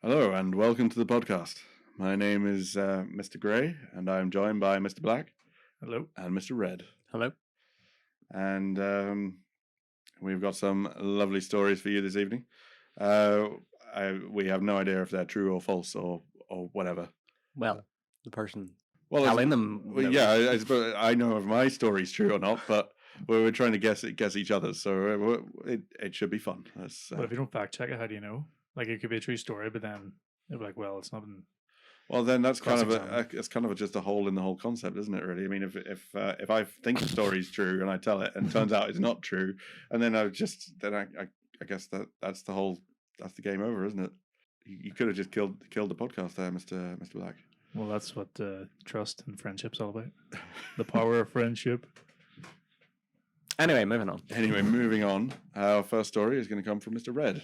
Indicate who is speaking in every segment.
Speaker 1: Hello and welcome to the podcast. My name is Mr. Grey and I'm joined by Mr. Black.
Speaker 2: Hello.
Speaker 1: And Mr. Red.
Speaker 2: Hello.
Speaker 1: And we've got some lovely stories for you this evening. We have no idea if they're true or false or whatever.
Speaker 2: Well, the person
Speaker 1: Well,
Speaker 2: telling them.
Speaker 1: yeah, I suppose I know if my story's true or not, but we're trying to guess each other's, so it should be fun.
Speaker 2: But if you don't fact check it, how do you know? Like, it could be a true story, but then it'd be like, well, it's not been.
Speaker 1: Well, then that's kind of
Speaker 2: Cross-examined.
Speaker 1: it's kind of just a hole in the whole concept, isn't it? Really, I mean, if I think the story's true and I tell it and it turns out it's not true, and then I guess that's the game over, isn't it? You could have just killed the podcast there, Mr. Black.
Speaker 2: Well, that's what trust and friendship's all about. The power of friendship.
Speaker 3: Anyway, moving on.
Speaker 1: Our first story is going to come from Mr. Red.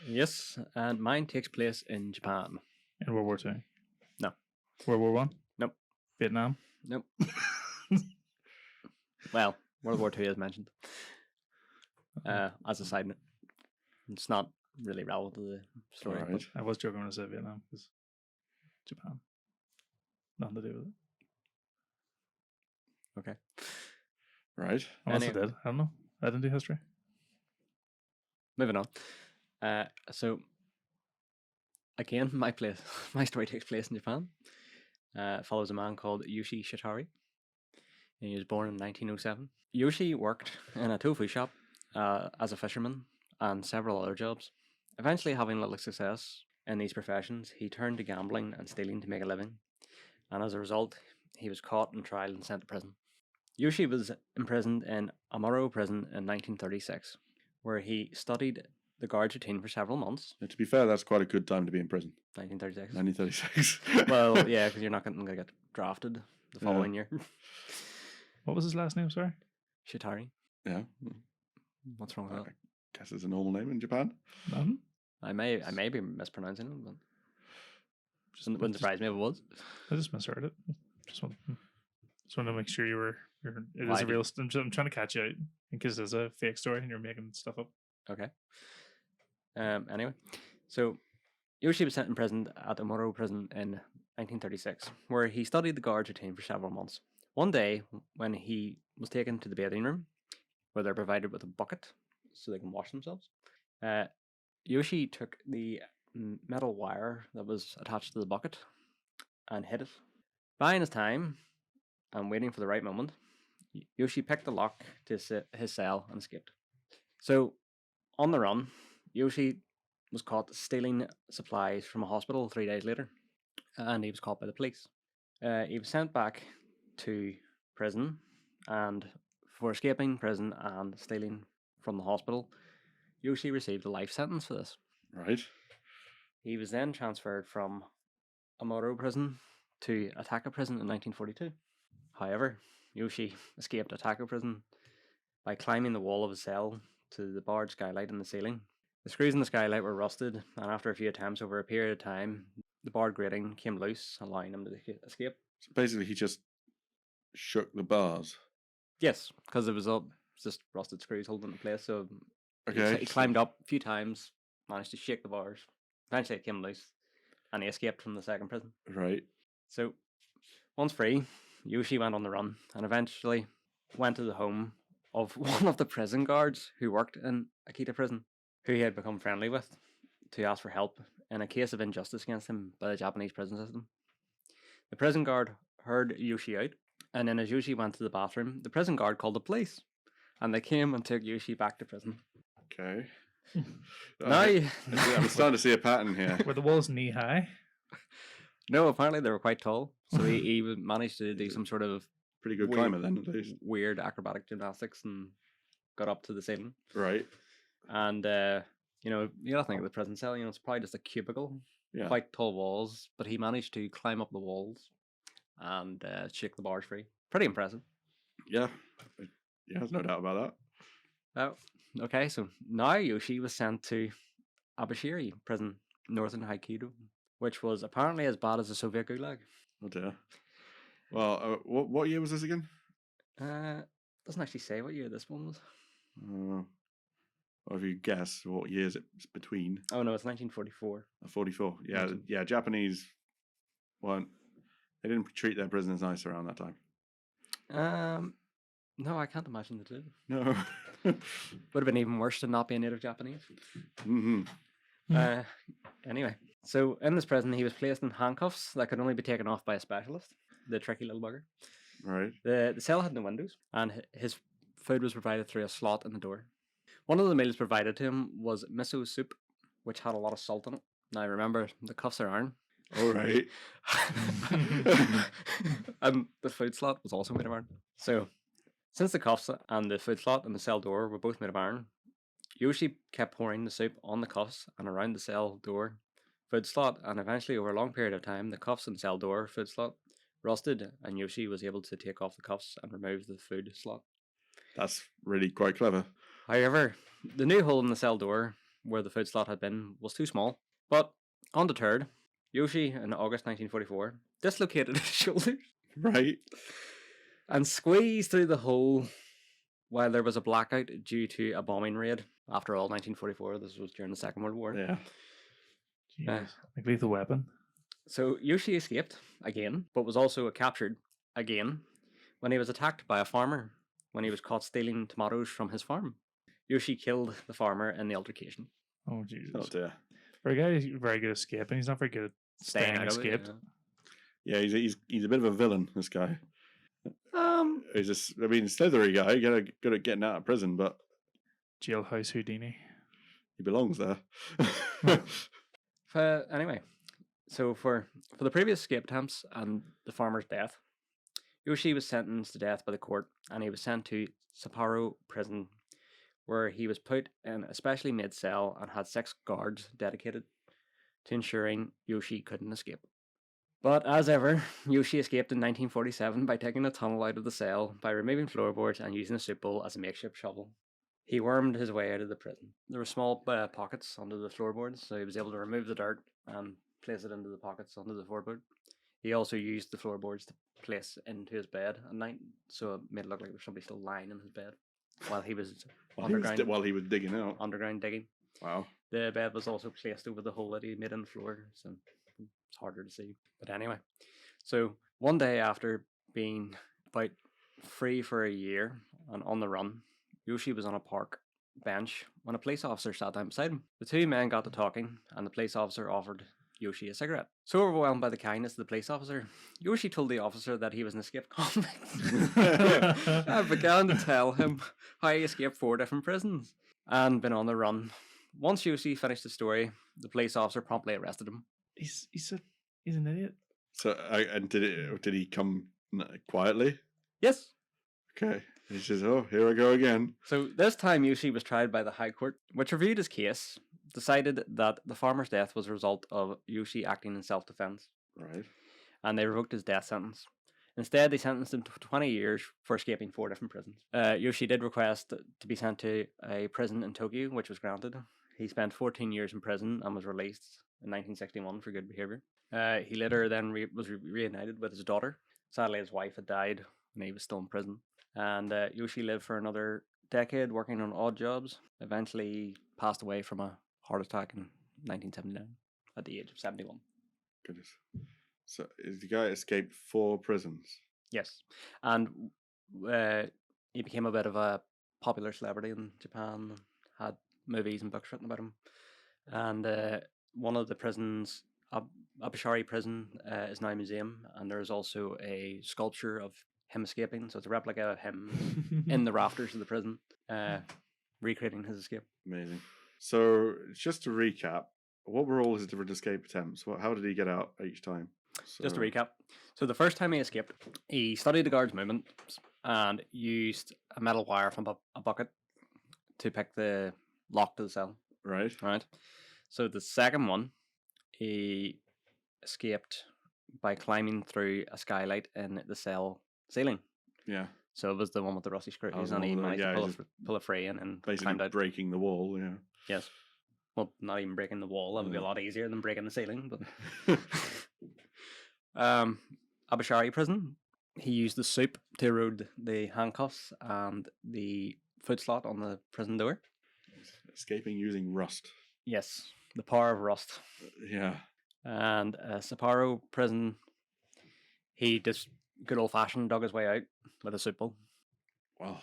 Speaker 3: Yes, and mine takes place in Japan.
Speaker 2: In World War II?
Speaker 3: No.
Speaker 2: World War I?
Speaker 3: Nope.
Speaker 2: Vietnam?
Speaker 3: Nope. Well, World War II is mentioned. As a side note, it's not really relevant to the story.
Speaker 1: Right.
Speaker 3: But
Speaker 2: I was joking when I said Vietnam, because Japan. Nothing to do with it.
Speaker 3: okay.
Speaker 1: Right.
Speaker 2: Unless I did. I don't know. I didn't do history.
Speaker 3: Moving on. So again, my story takes place in Japan. It follows a man called Yoshi Shitari. And he was born in 1907. Yoshi worked in a tofu shop as a fisherman and several other jobs. Eventually, having little success in these professions, he turned to gambling and stealing to make a living. And as a result, he was caught and tried and sent to prison. Yoshi was imprisoned in Amuro prison in 1936, where he studied the guard's routine for several months.
Speaker 1: To be fair, that's quite a good time to be in prison.
Speaker 3: 1936.
Speaker 1: 1936.
Speaker 3: Well, yeah, because you're not going to get drafted the following year.
Speaker 2: What was his last name, sorry?
Speaker 3: Shitari.
Speaker 1: Yeah.
Speaker 3: What's wrong with that?
Speaker 1: I guess it's a normal name in Japan.
Speaker 2: Nothing?
Speaker 3: I may be mispronouncing it, but wouldn't surprise me if it was.
Speaker 2: I just misheard it. Just want to make sure it
Speaker 3: Why
Speaker 2: is a real. I'm trying to catch you out in case it's a fake story and you're making stuff up.
Speaker 3: Okay. Anyway, so Yoshi was sent in prison at Amuro prison in 1936, where he studied the guard's routine for several months. One day, when he was taken to the bathing room, where they're provided with a bucket so they can wash themselves, Yoshi took the metal wire that was attached to the bucket and hid it. Buying his time and waiting for the right moment, Yoshi picked the lock to his cell and escaped. So, on the run, Yoshi was caught stealing supplies from a hospital 3 days later, and he was caught by the police. He was sent back to prison, and for escaping prison and stealing from the hospital, Yoshi received a life sentence for this.
Speaker 1: Right.
Speaker 3: He was then transferred from Amuro prison to Ataka prison in 1942. However, Yoshi escaped Ataka prison by climbing the wall of his cell to the barred skylight in the ceiling. The screws in the skylight were rusted, and after a few attempts over a period of time, the barred grating came loose, allowing him to escape.
Speaker 1: So basically, he just shook the bars.
Speaker 3: Yes, because it was just rusted screws holding it in place. So
Speaker 1: Okay.
Speaker 3: he climbed up a few times, managed to shake the bars. Eventually, it came loose, and he escaped from the second prison.
Speaker 1: Right.
Speaker 3: So, once free, Yoshi went on the run and eventually went to the home of one of the prison guards who worked in Akita prison, who he had become friendly with, to ask for help in a case of injustice against him by the Japanese prison system. The prison guard heard Yoshi out, and then as Yoshi went to the bathroom, the prison guard called the police, and they came and took Yoshi back to prison.
Speaker 1: Okay.
Speaker 3: Now,
Speaker 1: I'm starting to see a pattern here.
Speaker 2: Were the walls knee high?
Speaker 3: No, apparently they were quite tall, so he managed to do some sort of
Speaker 1: Pretty good climber then, at least.
Speaker 3: weird acrobatic gymnastics and got up to the ceiling.
Speaker 1: Right.
Speaker 3: And you gotta think of the prison cell. It's probably just a cubicle,
Speaker 1: Yeah.
Speaker 3: quite tall walls, but he managed to climb up the walls and shake the bars free. Pretty impressive.
Speaker 1: Yeah. Yeah, there's no doubt about
Speaker 3: Oh, okay. So now Yoshi was sent to Abashiri prison, northern Hokkaido, which was apparently as bad as the Soviet Gulag.
Speaker 1: that. Oh dear. Well, what year was this again?
Speaker 3: Doesn't actually say what year this one was.
Speaker 1: Or if you guess what years it's between.
Speaker 3: Oh no, it's 1944.
Speaker 1: 44. Yeah, yeah. Japanese weren't. They didn't treat their prisoners nice around that time.
Speaker 3: No, I can't imagine they did.
Speaker 1: No.
Speaker 3: Would have been even worse than not being native Japanese.
Speaker 1: Mm-hmm.
Speaker 3: Anyway, so in this prison, he was placed in handcuffs that could only be taken off by a specialist, the tricky little bugger.
Speaker 1: Right.
Speaker 3: The cell had no windows, and his food was provided through a slot in the door. One of the meals provided to him was miso soup, which had a lot of salt in it. Now remember, the cuffs are iron.
Speaker 1: All right.
Speaker 3: And the food slot was also made of iron. So, since the cuffs and the food slot and the cell door were both made of iron, Yoshi kept pouring the soup on the cuffs and around the cell door food slot, and eventually, over a long period of time, the cuffs and cell door food slot rusted, and Yoshi was able to take off the cuffs and remove the food slot.
Speaker 1: That's really quite clever.
Speaker 3: However, the new hole in the cell door, where the food slot had been, was too small. But, undeterred, Yoshi, in August 1944, dislocated his shoulders.
Speaker 1: Right.
Speaker 3: And squeezed through the hole while there was a blackout due to a bombing raid. After all, 1944, this was during the Second World War.
Speaker 1: Yeah.
Speaker 2: Jesus. Like Lethal Weapon.
Speaker 3: So Yoshi escaped again, but was also captured again when he was attacked by a farmer when he was caught stealing tomatoes from his farm. Yoshi killed the farmer in the altercation.
Speaker 2: Oh, Jesus.
Speaker 1: Oh dear.
Speaker 2: For a guy who's very good at escaping, he's not very good at staying
Speaker 3: out of it,
Speaker 2: escaped.
Speaker 1: Yeah, he's a bit of a villain. This guy. He's just. I mean, slithery guy. Good at getting out of prison, but
Speaker 2: Jailhouse Houdini.
Speaker 1: he belongs there.
Speaker 3: Anyway, so for the previous escape attempts and the farmer's death, Yoshi was sentenced to death by the court, and he was sent to Sapporo prison, where he was put in a specially made cell and had 6 guards dedicated to ensuring Yoshi couldn't escape. But as ever, Yoshi escaped in 1947 by taking a tunnel out of the cell by removing floorboards and using a soup bowl as a makeshift shovel. He wormed his way out of the prison. There were small pockets under the floorboards, so he was able to remove the dirt and place it into the pockets under the floorboard. He also used the floorboards to place into his bed at night, so it made it look like there was somebody still lying in his bed while he was
Speaker 1: while he was digging out.
Speaker 3: Underground digging.
Speaker 1: Wow.
Speaker 3: The bed was also placed over the hole that he made in the floor, so it's harder to see. But anyway, so one day after being about free for a year and on the run, Yoshi was on a park bench when a police officer sat down beside him. The two men got to talking, and the police officer offered Yoshi a cigarette. So overwhelmed by the kindness of the police officer, Yoshi told the officer that he was an escaped convict. I began to tell him how he escaped 4 different prisons and been on the run. Once Yoshi finished the story, the police officer promptly arrested him.
Speaker 2: He's an idiot.
Speaker 1: So, and did he come quietly?
Speaker 3: Yes.
Speaker 1: Okay. He says, "Oh, here I go again."
Speaker 3: So this time Yoshi was tried by the High Court, which reviewed his case, decided that the farmer's death was a result of Yoshi acting in self-defense,
Speaker 1: Right.
Speaker 3: and they revoked his death sentence. Instead, they sentenced him to 20 years for escaping 4 different prisons. Yoshi did request to be sent to a prison in Tokyo, which was granted. He spent 14 years in prison and was released in 1961 for good behavior. He later then was reunited with his daughter. Sadly, his wife had died when he was still in prison. And Yoshi lived for another decade working on odd jobs. Eventually, he passed away from a heart attack in 1979 at the age of 71.
Speaker 1: Goodness. So, is the guy escaped 4 prisons?
Speaker 3: Yes. And he became a bit of a popular celebrity in Japan, had movies and books written about him. And one of the prisons, Abashiri prison, is now a museum, and there is also a sculpture of him escaping. So it's a replica of him in the rafters of the prison, recreating his escape.
Speaker 1: Amazing. So, just to recap, what were all his different escape attempts? How did he get out each time?
Speaker 3: Just to recap. So the first time he escaped, he studied the guard's movements and used a metal wire from a bucket to pick the lock to the cell.
Speaker 1: Right.
Speaker 3: Right. So the second one, he escaped by climbing through a skylight in the cell ceiling.
Speaker 1: Yeah.
Speaker 3: So it was the one with the rusty screws,
Speaker 1: the
Speaker 3: and
Speaker 1: one
Speaker 3: he
Speaker 1: with the-
Speaker 3: managed
Speaker 1: yeah,
Speaker 3: to
Speaker 1: he
Speaker 3: pull it free and
Speaker 1: Basically
Speaker 3: climbed out.
Speaker 1: breaking the wall, yeah.
Speaker 3: Yes. Well, not even breaking the wall. That would be a lot easier than breaking the ceiling. But Abashiri prison, he used the soup to erode the handcuffs and the foot slot on the prison door.
Speaker 1: Escaping using rust.
Speaker 3: Yes, the power of rust.
Speaker 1: Yeah.
Speaker 3: And Sapporo prison, he just good old fashioned dug his way out with a soup bowl.
Speaker 1: Well,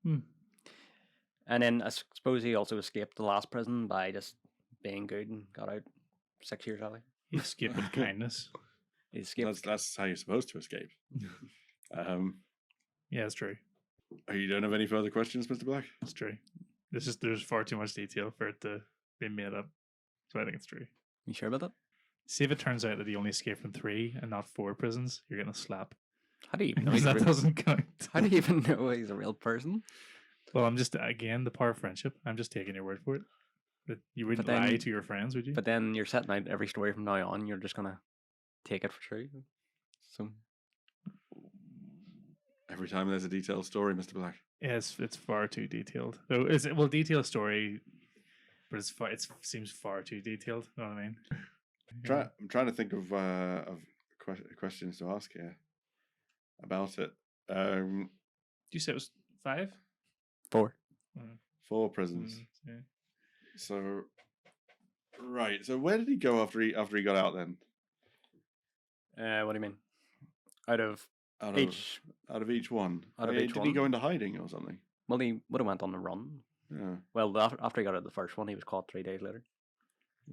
Speaker 2: Hmm.
Speaker 3: And then I suppose he also escaped the last prison by just being good and got out 6 years early.
Speaker 2: He escaped with kindness.
Speaker 3: He escaped.
Speaker 1: that's how you're supposed to escape.
Speaker 2: Yeah, it's true.
Speaker 1: You don't have any further questions, Mr. Black?
Speaker 2: It's true. There's far too much detail for it to be made up. So I think it's true.
Speaker 3: You sure about that?
Speaker 2: See if it turns out that he only escaped from 3 and not 4 prisons, you're getting a slap.
Speaker 3: How do you even know
Speaker 2: Because
Speaker 3: he's a
Speaker 2: that
Speaker 3: real,
Speaker 2: doesn't count.
Speaker 3: how do you even know he's a real person?
Speaker 2: Well, I'm just, again, the power of friendship. I'm just taking your word for it. That you wouldn't
Speaker 3: then-
Speaker 2: lie to your friends, would you?
Speaker 3: But then you're setting out every story from now on. You're just gonna take it for true. So
Speaker 1: Every time there's a detailed story, Mr. Black.
Speaker 2: Yeah, it's far too detailed. Though detailed story, but it seems far too detailed. You know what I mean?
Speaker 1: I'm trying to think of questions to ask here about it.
Speaker 2: Did you say it was 5?
Speaker 3: 4.
Speaker 1: 4 prisons.
Speaker 2: Yeah.
Speaker 1: So, right. So where did he go after he got out then?
Speaker 3: What do you mean? Out of
Speaker 1: Out
Speaker 3: each.
Speaker 1: of each one.
Speaker 3: Out of
Speaker 1: Did
Speaker 3: each
Speaker 1: he
Speaker 3: one.
Speaker 1: go into hiding or something?
Speaker 3: Well, he would have went on the run.
Speaker 1: Yeah.
Speaker 3: Well, after he got out of the first one, he was caught 3 days later.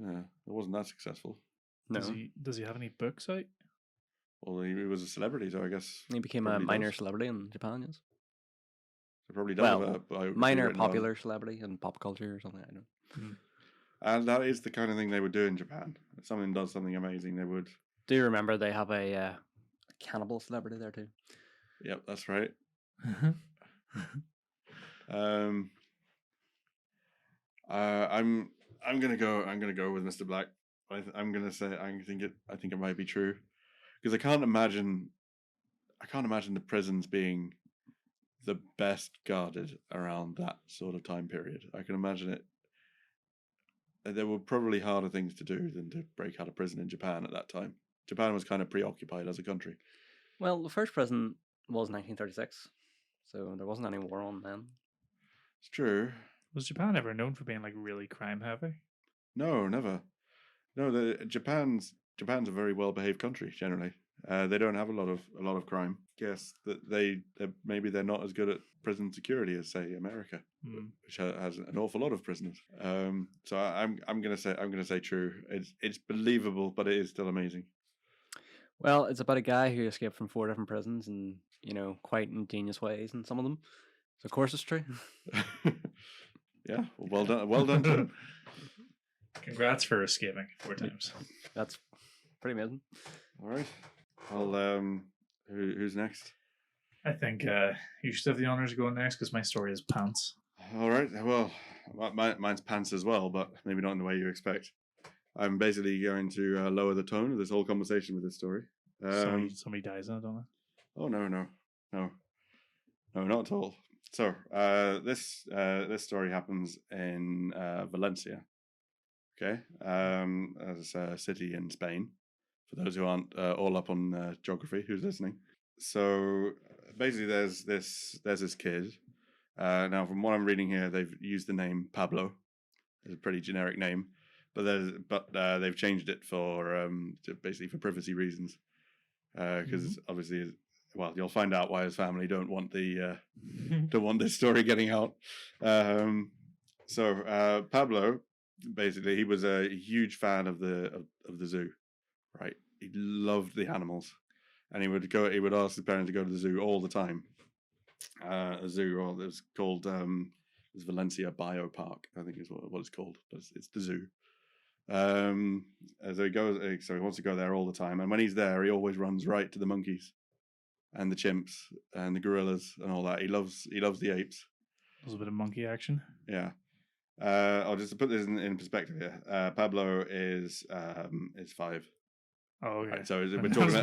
Speaker 1: Yeah. It wasn't that successful.
Speaker 3: No,
Speaker 2: Does he have any books out?
Speaker 1: Well, he was a celebrity, so I guess
Speaker 3: he became a
Speaker 1: probably
Speaker 3: minor
Speaker 1: does.
Speaker 3: celebrity in Japan. Yes,
Speaker 1: It probably does
Speaker 3: Well,
Speaker 1: have a biography
Speaker 3: minor
Speaker 1: written down.
Speaker 3: popular celebrity in pop culture or something. I don't know.
Speaker 1: And that is the kind of thing they would do in Japan. If someone does something amazing, they would.
Speaker 3: Do you remember they have a cannibal celebrity there too?
Speaker 1: Yep, that's right. I'm gonna go with Mr. Black. I'm gonna say I think it might be true because I can't imagine the prisons being the best guarded around that sort of time period. I can imagine it. There were probably harder things to do than to break out of prison in Japan at that time. Japan was kind of preoccupied as a country.
Speaker 3: Well, the first prison was 1936, so there wasn't any war on then.
Speaker 1: It's true.
Speaker 2: Was Japan ever known for being like really crime heavy?
Speaker 1: No, never. No, Japan's a very well behaved country generally. They don't have a lot of crime. Guess that maybe they're not as good at prison security as say America, which has an awful lot of prisoners. So I'm gonna say true. It's believable, but it is still amazing.
Speaker 3: Well, it's about a guy who escaped from 4 different prisons in, quite ingenious ways in some of them. So of course it's true.
Speaker 1: Yeah, well done to him.
Speaker 2: Congrats for escaping 4 times.
Speaker 3: That's pretty amazing.
Speaker 1: All right. Well, who's next?
Speaker 2: I think you should have the honors of going next because my story is pants.
Speaker 1: All right. Well, mine's pants as well, but maybe not in the way you expect. I'm basically going to lower the tone of this whole conversation with this story.
Speaker 2: Somebody dies in it, don't they?
Speaker 1: Oh no, not at all. So this story happens in Valencia. Okay, as a city in Spain. For those who aren't all up on geography, who's listening. So basically, there's this kid. Now, from what I'm reading here, they've used the name Pablo. It's a pretty generic name, but they've changed it for basically for privacy reasons. Because obviously, well, you'll find out why his family don't want this story getting out. So Pablo, basically, he was a huge fan of the zoo, right? He loved the animals, and he would ask his parents to go to the zoo all the time. A zoo, or it was called it's Valencia Biopark, I think is what it's called, but it's the zoo. So he wants to go there all the time, and when he's there, he always runs right to the monkeys, and the chimps, and the gorillas, and all that. He loves the apes.
Speaker 2: A little bit of monkey action.
Speaker 1: Yeah. I'll just put this in perspective here. Pablo is 5.
Speaker 2: Oh, okay.
Speaker 1: Right, so
Speaker 2: we're
Speaker 1: talking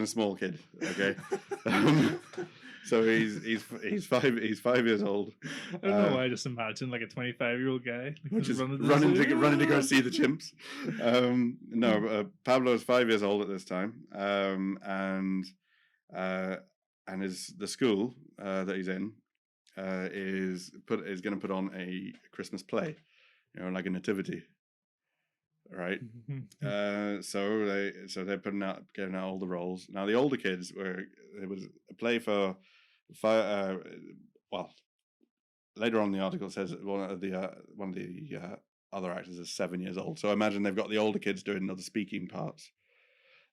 Speaker 1: a small kid. Okay. So he's 5 years old.
Speaker 2: I don't know why I just imagine like a 25-year-old guy
Speaker 1: just running to go see the chimps. Pablo is 5 years old at this time, and the school that he's in is going to put on a Christmas play, like a nativity, right? So they're getting out all the roles. Now the older kids there was a play for well, later on in the article it says that one of the other actors is 7 years old. So I imagine they've got the older kids doing other speaking parts,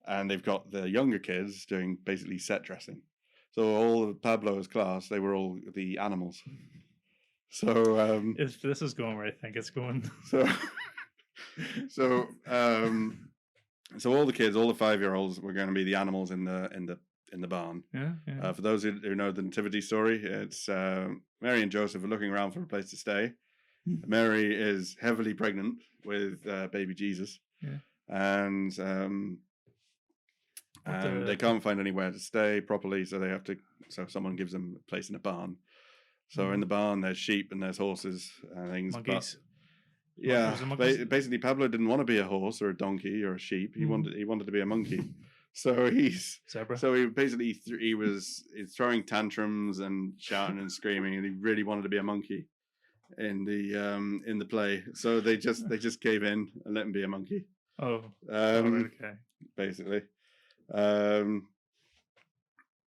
Speaker 1: and they've got the younger kids doing basically set dressing. So all of Pablo's class, they were all the animals. So
Speaker 2: if this is going where I think it's going,
Speaker 1: so all the kids, all the 5-year-olds, were going to be the animals in the barn.
Speaker 2: Yeah.
Speaker 1: For those who know the nativity story, it's Mary and Joseph are looking around for a place to stay. Mary is heavily pregnant with baby Jesus, and they can't find anywhere to stay properly, so someone gives them a place in a barn. So in the barn, there's sheep and there's horses and things.
Speaker 2: Monkeys.
Speaker 1: Basically, Pablo didn't want to be a horse or a donkey or a sheep. He wanted to be a monkey. So
Speaker 2: Zebra.
Speaker 1: So he basically he's throwing tantrums and shouting and screaming, and he really wanted to be a monkey in the play. So they just gave in and let him be a monkey.
Speaker 2: Oh. Okay.
Speaker 1: Basically.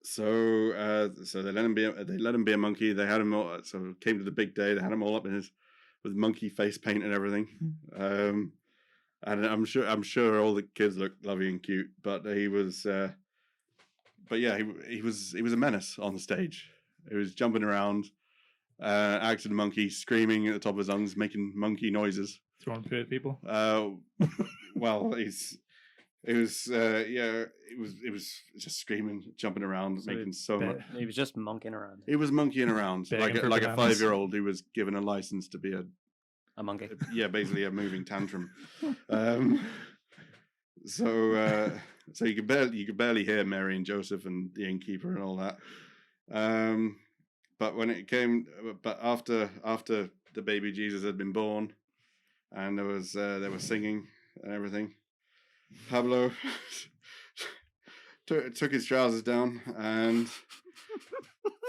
Speaker 1: So they let him be a monkey. They had him all, so it came to the big day. They had him all up with monkey face paint and everything. And I'm sure all the kids looked lovely and cute, but he was a menace on the stage. He was jumping around, acting monkey, screaming at the top of his lungs, making monkey noises,
Speaker 2: throwing food at people.
Speaker 1: Well, it was just screaming, jumping around,
Speaker 3: So
Speaker 1: making so much.
Speaker 3: He was just monkeying around.
Speaker 1: He was monkeying around like a
Speaker 2: bananas.
Speaker 1: 5-year-old who was given a license to be
Speaker 3: A monkey.
Speaker 1: basically a moving tantrum. So you could barely hear Mary and Joseph and the innkeeper and all that. But after the baby Jesus had been born, and they were singing and everything, Pablo took his trousers down and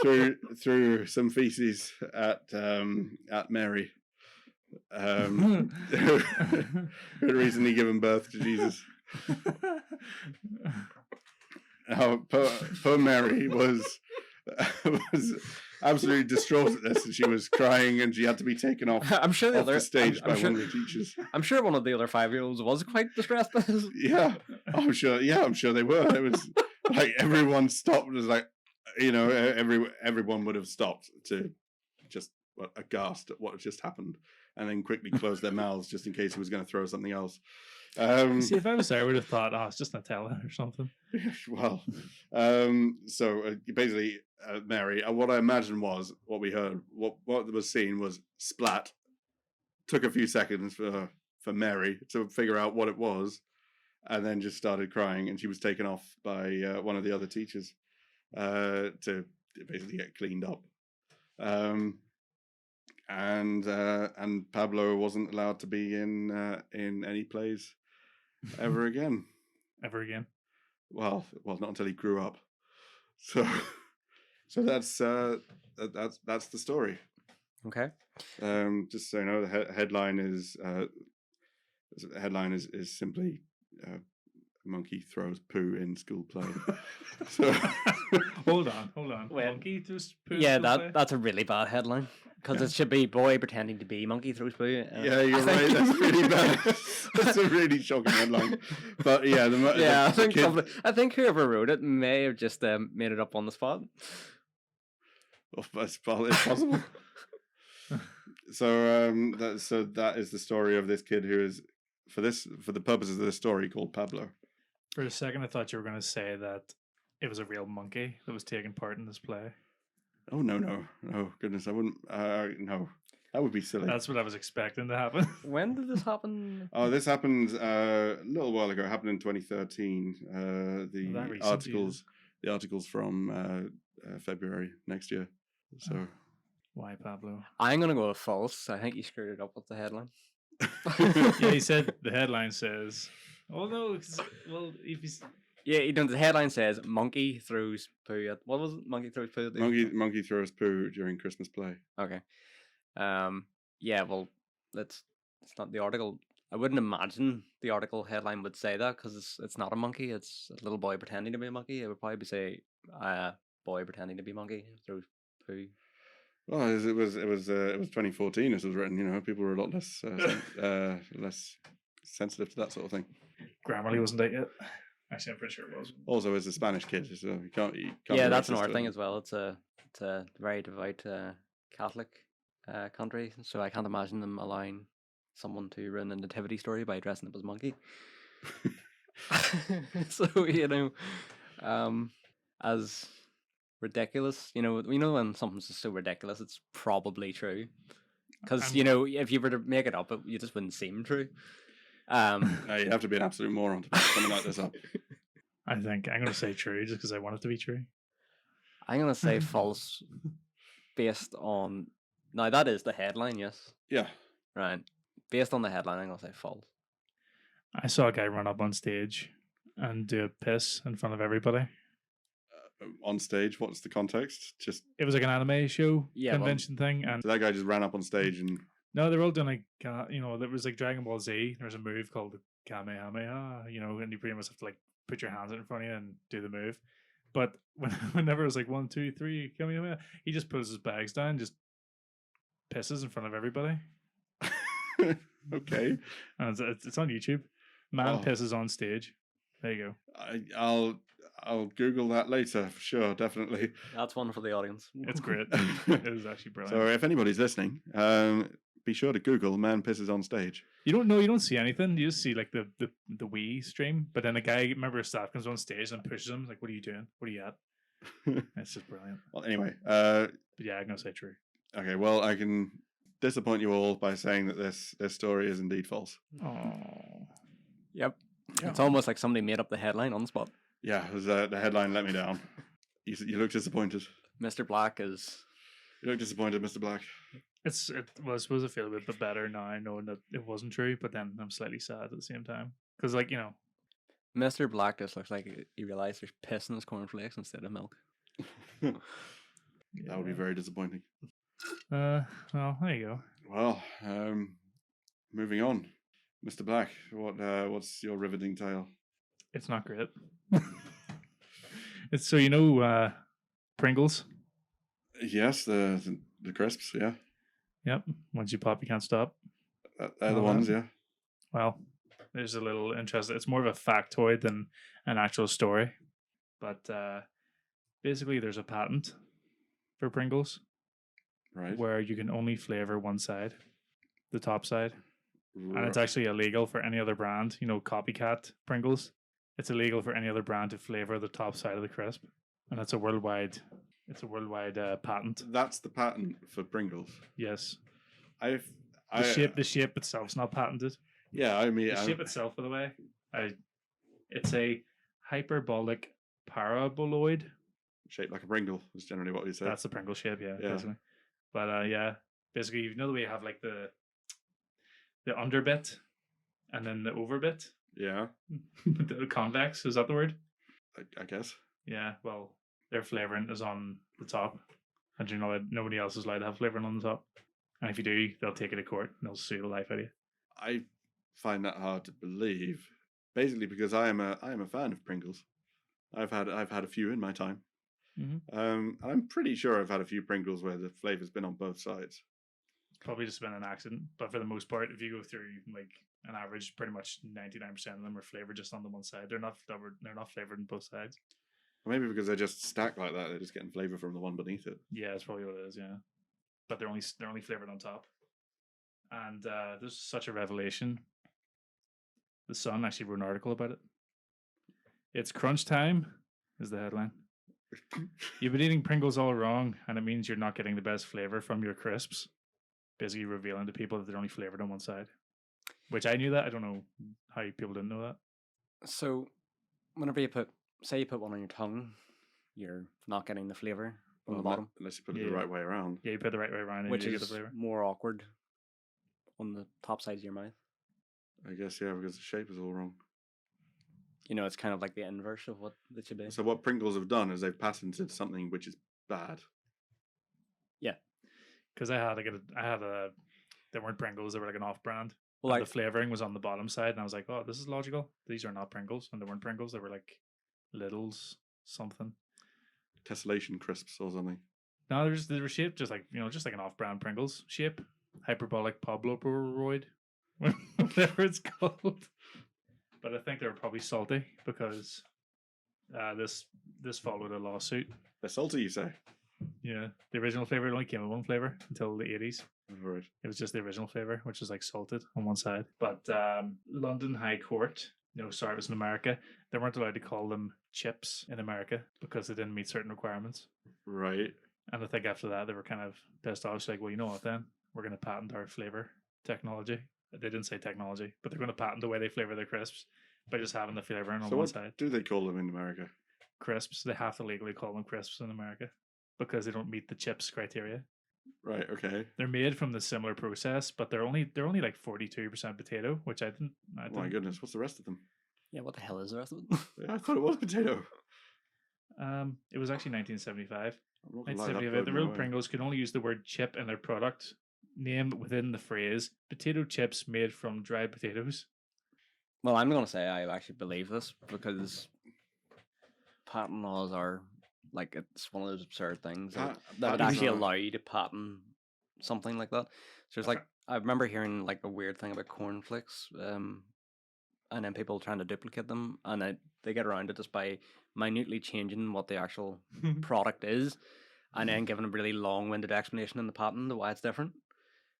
Speaker 1: threw some feces at Mary, who had recently given birth to Jesus. Now, poor Mary was absolutely distraught at this, and she was crying, and she had to be taken off.
Speaker 3: I'm sure
Speaker 1: the stage by one of the teachers.
Speaker 3: I'm sure one of the other 5-year-olds was quite distressed by this.
Speaker 1: Yeah, I'm sure they were. It was like everyone stopped. It was like, everyone would have stopped to just aghast at what had just happened, and then quickly closed their mouths just in case he was going to throw something else.
Speaker 2: See, if I was there, I would have thought, it's just Nutella or something.
Speaker 1: Well, so basically, Mary, what I imagine was what we heard, what was seen was splat. Took a few seconds for Mary to figure out what it was, and then just started crying, and she was taken off by one of the other teachers to basically get cleaned up. And Pablo wasn't allowed to be in any plays ever again.
Speaker 2: Ever again?
Speaker 1: Well, not until he grew up. So that's the story.
Speaker 3: Okay.
Speaker 1: Just so you know, the headline is simply monkey throws poo in school play. So
Speaker 2: hold on.
Speaker 3: Wait.
Speaker 2: Monkey throws poo.
Speaker 3: Yeah, that's a really bad headline, because it should be boy pretending to be monkey throws poo.
Speaker 1: Yeah, you're right. That's really bad. That's a really shocking headline. But yeah,
Speaker 3: I think whoever wrote it may have just made it up on the spot.
Speaker 1: Well, it's possible. So that is the story of this kid who is, for the purposes of this story, called Pablo.
Speaker 2: For a second, I thought you were going to say that it was a real monkey that was taking part in this play.
Speaker 1: Oh no, goodness, I wouldn't. No, that would be silly.
Speaker 2: That's what I was expecting to happen.
Speaker 3: When did this happen?
Speaker 1: Oh, this happened a little while ago. It happened in 2013. The articles from February next year. So
Speaker 2: why, Pablo?
Speaker 3: I'm gonna go with false. I think you screwed it up with the headline.
Speaker 2: Yeah, he said the headline says. Oh no! Well,
Speaker 3: Yeah, the headline says monkey throws poo at what was it? Monkey throws poo at the
Speaker 1: Monkey throws poo during Christmas play.
Speaker 3: Okay. Yeah, well, it's not the article. I wouldn't imagine the article headline would say that because it's not a monkey. It's a little boy pretending to be a monkey. It would probably say, boy pretending to be a monkey throws poo.
Speaker 1: Well, it was 2014. This was written. You know, people were a lot less less sensitive to that sort of thing.
Speaker 2: Grammarly wasn't out yet. Actually, I'm pretty sure it was.
Speaker 1: Also, as a Spanish kid, so you can't.
Speaker 3: Yeah,
Speaker 1: be
Speaker 3: that's
Speaker 1: racist
Speaker 3: another
Speaker 1: to
Speaker 3: thing
Speaker 1: them.
Speaker 3: as well. It's a very devout Catholic country, so I can't imagine them allowing someone to ruin a nativity story by dressing up as a monkey. So as ridiculous, you know when something's just so ridiculous, it's probably true. Because if you were to make it up, you just wouldn't seem true.
Speaker 1: You have to be an absolute moron to make something like this up.
Speaker 2: I think I'm going to say true just because I want it to be true.
Speaker 3: I'm going to say false based on... Now, that is the headline, yes?
Speaker 1: Yeah.
Speaker 3: Right. Based on the headline, I'm going to say false.
Speaker 2: I saw a guy run up on stage and do a piss in front of everybody.
Speaker 1: On stage, what's the context? Just
Speaker 2: It was like an anime show
Speaker 3: Yeah,
Speaker 2: convention thing, and
Speaker 1: so that guy just ran up on stage and
Speaker 2: no, they're all doing like there was like Dragon Ball Z. There's a move called the Kamehameha, and you pretty much have to like put your hands in front of you and do the move. But whenever it was like 1, 2, 3, Kamehameha, he just pulls his bags down, just pisses in front of everybody.
Speaker 1: okay.
Speaker 2: And it's on YouTube. Man pisses on stage. There you
Speaker 1: go. I'll Google that later for sure, definitely.
Speaker 3: That's one for the audience.
Speaker 2: It's great. It is actually brilliant.
Speaker 1: So if anybody's listening, be sure to Google "man pisses on stage."
Speaker 2: You don't see anything. You just see like the Wii stream, but then a member of staff comes on stage and pushes him. Like, what are you doing? What are you at? It's just brilliant.
Speaker 1: Well, anyway,
Speaker 2: but yeah, I'm gonna say true.
Speaker 1: Okay, well, I can disappoint you all by saying that this story is indeed false.
Speaker 2: Oh.
Speaker 3: Yep. It's almost like somebody made up the headline on the spot.
Speaker 1: Yeah, it was, the headline let me down. You look disappointed.
Speaker 3: Mr. Black is...
Speaker 1: You look disappointed, Mr. Black.
Speaker 2: I suppose I feel a bit better now knowing that it wasn't true, but then I'm slightly sad at the same time. Because,
Speaker 3: Mr. Black just looks like he realized there's piss in his cornflakes instead of milk.
Speaker 1: That would be very disappointing.
Speaker 2: Well, there you go.
Speaker 1: Well, moving on. Mr. Black, what's your riveting tale?
Speaker 2: It's not great. It's Pringles.
Speaker 1: Yes, the crisps, yeah.
Speaker 2: Yep. Once you pop, you can't stop.
Speaker 1: They're the ones, yeah.
Speaker 2: Well, there's a little interest. It's more of a factoid than an actual story. But basically, there's a patent for Pringles.
Speaker 1: Right.
Speaker 2: Where you can only flavor one side, the top side.
Speaker 1: Right.
Speaker 2: And it's actually illegal for any other brand, copycat Pringles. It's illegal for any other brand to flavor the top side of the crisp. And it's a worldwide patent.
Speaker 1: That's the patent for Pringles.
Speaker 2: Yes.
Speaker 1: The
Speaker 2: shape itself's not patented.
Speaker 1: Yeah, I mean...
Speaker 2: The shape itself, by the way, it's a hyperbolic paraboloid.
Speaker 1: Shaped like a Pringle is generally what we say.
Speaker 2: That's the Pringle shape, yeah. Basically. But basically, the way you have like the under bit and then the over bit.
Speaker 1: Yeah.
Speaker 2: The convex, is that the word?
Speaker 1: I guess.
Speaker 2: Yeah, well, their flavoring is on the top. And nobody else is allowed to have flavoring on the top. And if you do, they'll take it to court and they'll sue the life out of you.
Speaker 1: I find that hard to believe. Basically because I am a fan of Pringles. I've had a few in my time.
Speaker 2: Mm-hmm.
Speaker 1: I'm pretty sure I've had a few Pringles where the flavor's been on both sides.
Speaker 2: It's probably just been an accident, but for the most part, if you go through like an average, pretty much 99% of them are flavored just on the one side. They're not flavored on both sides.
Speaker 1: Or maybe because they're just stacked like that, they're just getting flavor from the one beneath it.
Speaker 2: Yeah, that's probably what it is. Yeah, but they're only flavored on top. And there's such a revelation. The Sun actually wrote an article about it. It's crunch time, is the headline. You've been eating Pringles all wrong, and it means you're not getting the best flavor from your crisps. Basically revealing to people that they're only flavored on one side. Which I knew that. I don't know how people didn't know that.
Speaker 3: So, whenever you put one on your tongue, you're not getting the flavor from the bottom.
Speaker 1: Unless you put it the right way around.
Speaker 2: Yeah, you put it the right way around and
Speaker 3: which
Speaker 2: you
Speaker 3: is
Speaker 2: get the flavor.
Speaker 3: More awkward on the top sides of your mouth.
Speaker 1: I guess, yeah, because the shape is all wrong.
Speaker 3: it's kind of like the inverse of what it should be.
Speaker 1: So what Pringles have done is they've patented something which is bad.
Speaker 3: Yeah.
Speaker 2: Because they weren't Pringles, they were like an off-brand.
Speaker 3: Well,
Speaker 2: The flavoring was on the bottom side, and I was like, oh, this is logical. These are not Pringles, and they weren't Pringles. They were like Littles something.
Speaker 1: Tessellation crisps or something.
Speaker 2: No, they were shaped just like an off-brand Pringles shape, hyperbolic Pabloid, whatever it's called. But I think they were probably salty because this followed a lawsuit.
Speaker 1: They're salty, you say?
Speaker 2: Yeah, the original flavor only came in one flavor until the 80s.
Speaker 1: Right.
Speaker 2: It was just the original flavor, which was like salted on one side. But London High Court, sorry, it was in America. They weren't allowed to call them chips in America because they didn't meet certain requirements.
Speaker 1: Right.
Speaker 2: And I think after that, they were kind of pissed off. She's like, well, you know what then? We're going to patent our flavor technology. They didn't say technology, but they're going to patent the way they flavor their crisps by just having the flavoring on
Speaker 1: So
Speaker 2: one
Speaker 1: what
Speaker 2: side.
Speaker 1: do they call them in America?
Speaker 2: Crisps. They have to legally call them crisps in America because they don't meet the chips criteria.
Speaker 1: Right, okay.
Speaker 2: They're made from the similar process, but they're only like 42% potato, which I didn't.
Speaker 1: My goodness, what's the rest of them?
Speaker 3: Yeah, what the hell is the rest of it?
Speaker 1: I thought it was potato.
Speaker 2: It was actually 1975.
Speaker 1: I'm not gonna lie, that
Speaker 2: 1975.
Speaker 1: blew
Speaker 2: The
Speaker 1: me
Speaker 2: real
Speaker 1: away.
Speaker 2: Pringles could only use the word chip in their product name within the phrase potato chips made from dried potatoes.
Speaker 3: Well, I'm going to say I actually believe this because patent laws are like, it's one of those absurd things that would
Speaker 1: Patents
Speaker 3: actually
Speaker 1: are-
Speaker 3: allow you to patent something like that. So it's like, I remember hearing like a weird thing about cornflakes, and then people trying to duplicate them, and they get around it just by minutely changing what the actual product is, and then giving a really long-winded explanation in the patent of why it's different.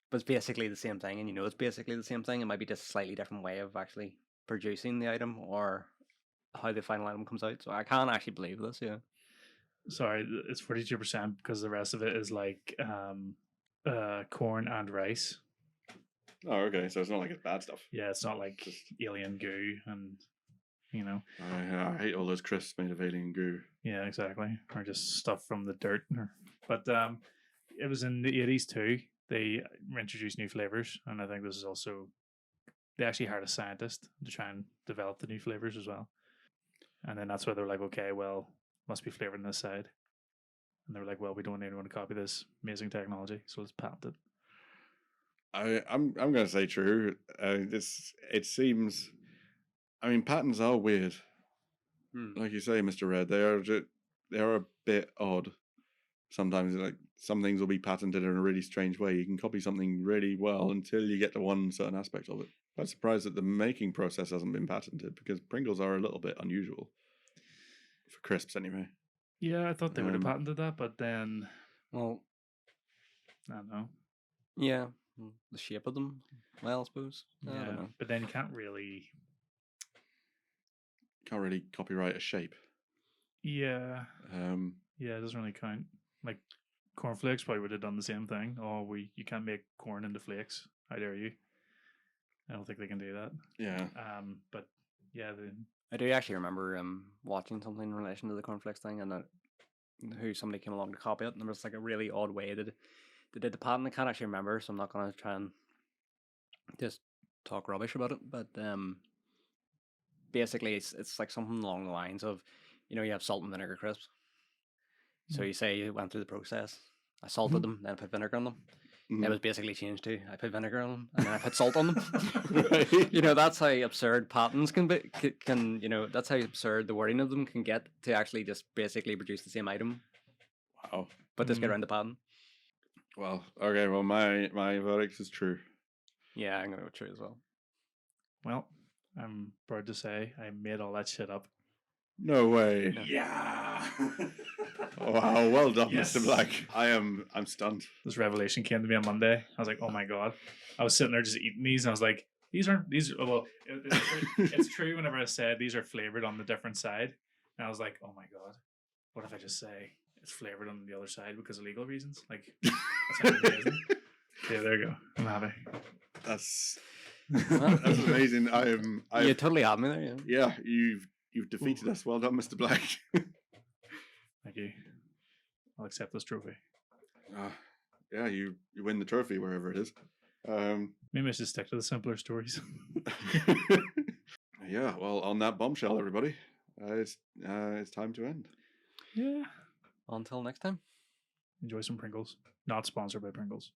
Speaker 3: But it's basically the same thing, and it's basically the same thing. It might be just a slightly different way of actually producing the item or how the final item comes out. So I can't actually believe this. Yeah.
Speaker 2: Sorry, it's 42% because the rest of it is like corn and rice.
Speaker 1: Oh, okay. So it's not like it's bad stuff.
Speaker 2: Yeah, it's not like alien goo and
Speaker 1: I hate all those crisps made of alien goo.
Speaker 2: Yeah, exactly. Or just stuff from the dirt. But it was in the 80s too. They introduced new flavors, and I think this is also they actually hired a scientist to try and develop the new flavors as well. And then that's why they're like, okay, well, must be flavored on this side. And they were like, well, we don't want anyone to copy this amazing technology, so let's patent it.
Speaker 1: I'm going to say true. It seems. I mean, patents are weird. Like you say, Mr. Red, they are a bit odd. Sometimes, like some things will be patented in a really strange way. You can copy something really well until you get to one certain aspect of it. I'm surprised that the making process hasn't been patented because Pringles are a little bit unusual for crisps, anyway.
Speaker 2: Yeah, I thought they would have patented that, but then,
Speaker 3: well,
Speaker 2: I don't know.
Speaker 3: Yeah, the shape of them. Well, I suppose. I don't know.
Speaker 2: But then you can't really
Speaker 1: copyright a shape.
Speaker 2: Yeah.
Speaker 1: Yeah,
Speaker 2: it doesn't really count. Like cornflakes probably would have done the same thing. Oh, you can't make corn into flakes. How dare you? I don't think they can do that.
Speaker 1: Yeah.
Speaker 2: But yeah,
Speaker 3: I do actually remember watching something in relation to the cornflakes thing, and who somebody came along to copy it, and there was like a really odd way that they did the patent. I can't actually remember, so I'm not going to try and just talk rubbish about it. But basically, it's like something along the lines of, you have salt and vinegar crisps. So you say you went through the process. I salted them, then I put vinegar on them. It was basically changed to I put vinegar on them and then I put salt on them.
Speaker 1: Right.
Speaker 3: That's how absurd patents can be. That's how absurd the wording of them can get to actually just basically produce the same item.
Speaker 1: Wow.
Speaker 3: But just get around the patent.
Speaker 1: Well, okay. Well, my verdict is true.
Speaker 3: Yeah, I'm gonna go true as well.
Speaker 2: Well, I'm proud to say I made all that shit up.
Speaker 1: No way.
Speaker 2: Yeah.
Speaker 1: Wow, well done,
Speaker 2: Yes.
Speaker 1: Mr. Black. I'm stunned.
Speaker 2: This revelation came to me on Monday. I was like, oh my God. I was sitting there just eating these, and I was like, it's true whenever I said these are flavored on the different side. And I was like, oh my God, what if I just say it's flavored on the other side because of legal reasons? Like, that's amazing. Yeah, there you go. I'm happy.
Speaker 1: That's amazing.
Speaker 3: You totally had me there,
Speaker 1: yeah. You've defeated us. Well done, Mr. Black.
Speaker 2: Thank you. I'll accept this trophy.
Speaker 1: Yeah, you win the trophy wherever it is.
Speaker 2: Maybe I should stick to the simpler stories.
Speaker 1: Yeah, well, on that bombshell, everybody, it's time to end.
Speaker 2: Yeah.
Speaker 3: Until next time.
Speaker 2: Enjoy some Pringles. Not sponsored by Pringles.